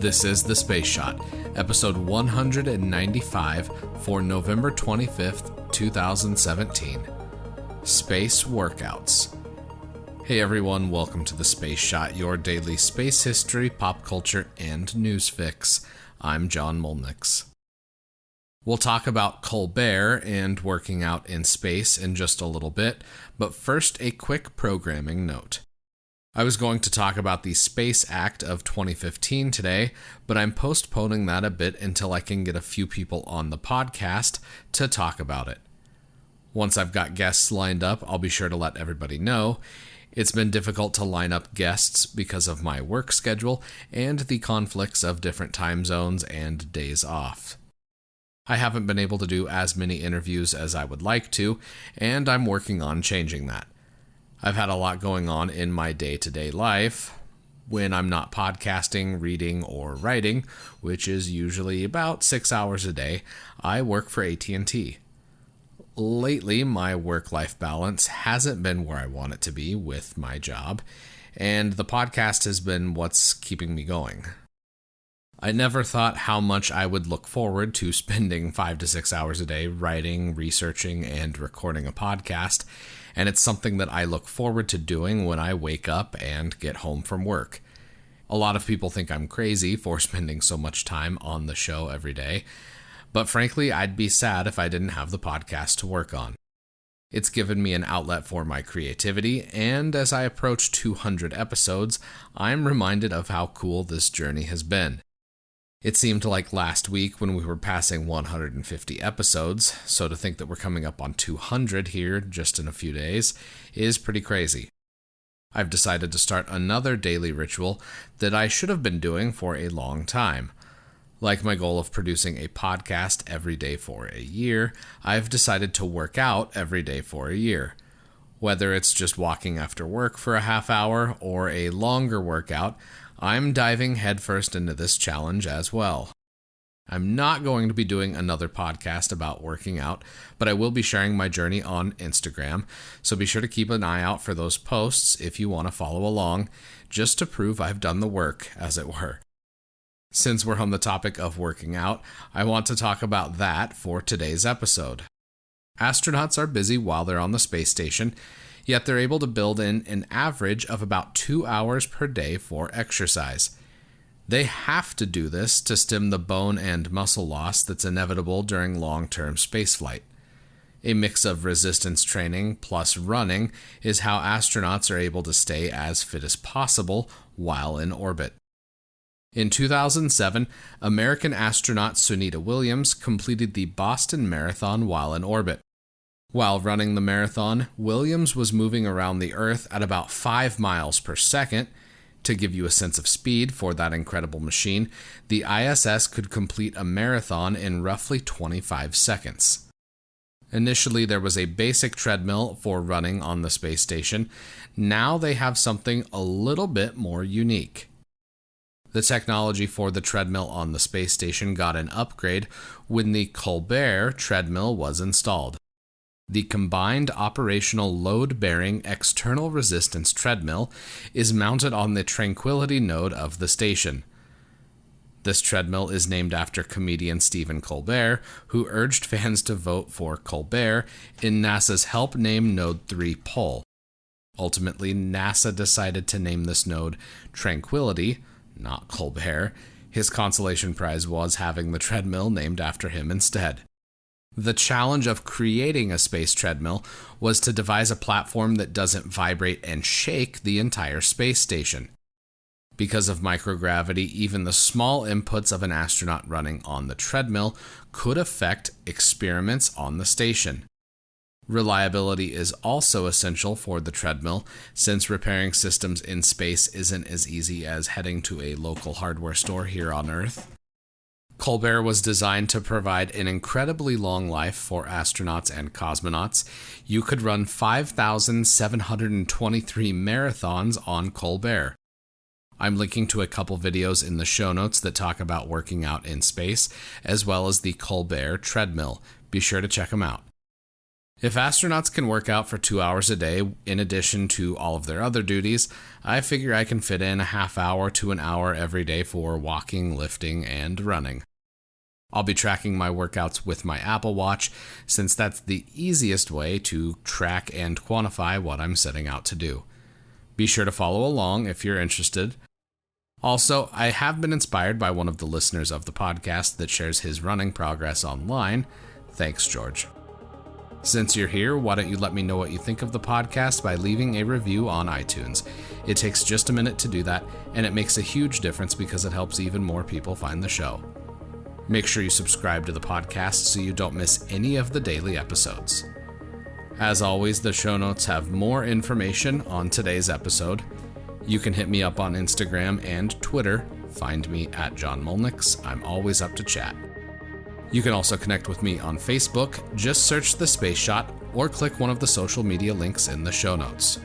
This is The Space Shot, episode 195 for November 25th, 2017. Space Workouts. Hey everyone, welcome to The Space Shot, your daily space history, pop culture, and news fix. I'm John Molnix. We'll talk about Colbert and working out in space in just a little bit, but first a quick programming note. I was going to talk about the Space Act of 2015 today, but I'm postponing that a bit until I can get a few people on the podcast to talk about it. Once I've got guests lined up, I'll be sure to let everybody know. It's been difficult to line up guests because of my work schedule and the conflicts of different time zones and days off. I haven't been able to do as many interviews as I would like to, and I'm working on changing that. I've had a lot going on in my day-to-day life when I'm not podcasting, reading, or writing, which is usually about 6 hours a day. I work for AT&T. Lately, my work-life balance hasn't been where I want it to be with my job, and the podcast has been what's keeping me going. I never thought how much I would look forward to spending 5 to 6 hours a day writing, researching, and recording a podcast, and it's something that I look forward to doing when I wake up and get home from work. A lot of people think I'm crazy for spending so much time on the show every day, but frankly, I'd be sad if I didn't have the podcast to work on. It's given me an outlet for my creativity, and as I approach 200 episodes, I'm reminded of how cool this journey has been. It seemed like last week when we were passing 150 episodes, so to think that we're coming up on 200 here just in a few days is pretty crazy. I've decided to start another daily ritual that I should have been doing for a long time. Like my goal of producing a podcast every day for a year, I've decided to work out every day for a year. Whether it's just walking after work for a half hour or a longer workout, I'm diving headfirst into this challenge as well. I'm not going to be doing another podcast about working out, but I will be sharing my journey on Instagram, so be sure to keep an eye out for those posts if you want to follow along, just to prove I've done the work, as it were. Since we're on the topic of working out, I want to talk about that for today's episode. Astronauts are busy while they're on the space station, yet they're able to build in an average of about 2 hours per day for exercise. They have to do this to stem the bone and muscle loss that's inevitable during long-term spaceflight. A mix of resistance training plus running is how astronauts are able to stay as fit as possible while in orbit. In 2007, American astronaut Sunita Williams completed the Boston Marathon while in orbit. While running the marathon, Williams was moving around the Earth at about 5 miles per second. To give you a sense of speed for that incredible machine, the ISS could complete a marathon in roughly 25 seconds. Initially, there was a basic treadmill for running on the space station. Now they have something a little bit more unique. The technology for the treadmill on the space station got an upgrade when the Colbert treadmill was installed. The combined operational load-bearing external resistance treadmill is mounted on the Tranquility node of the station. This treadmill is named after comedian Stephen Colbert, who urged fans to vote for Colbert in NASA's Help Name Node 3 poll. Ultimately, NASA decided to name this node Tranquility, not Colbert. His consolation prize was having the treadmill named after him instead. The challenge of creating a space treadmill was to devise a platform that doesn't vibrate and shake the entire space station. Because of microgravity, even the small inputs of an astronaut running on the treadmill could affect experiments on the station. Reliability is also essential for the treadmill, since repairing systems in space isn't as easy as heading to a local hardware store here on Earth. Colbert was designed to provide an incredibly long life for astronauts and cosmonauts. You could run 5,723 marathons on Colbert. I'm linking to a couple videos in the show notes that talk about working out in space, as well as the Colbert treadmill. Be sure to check them out. If astronauts can work out for 2 hours a day in addition to all of their other duties, I figure I can fit in a half hour to an hour every day for walking, lifting, and running. I'll be tracking my workouts with my Apple Watch, since that's the easiest way to track and quantify what I'm setting out to do. Be sure to follow along if you're interested. Also, I have been inspired by one of the listeners of the podcast that shares his running progress online. Thanks, George. Since you're here, why don't you let me know what you think of the podcast by leaving a review on iTunes. It takes just a minute to do that, and it makes a huge difference because it helps even more people find the show. Make sure you subscribe to the podcast so you don't miss any of the daily episodes. As always, the show notes have more information on today's episode. You can hit me up on Instagram and Twitter. Find me at John Molnix. I'm always up to chat. You can also connect with me on Facebook. Just search The Space Shot or click one of the social media links in the show notes.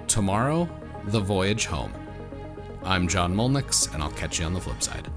Tomorrow, the voyage home. I'm John Molnix, and I'll catch you on the flip side.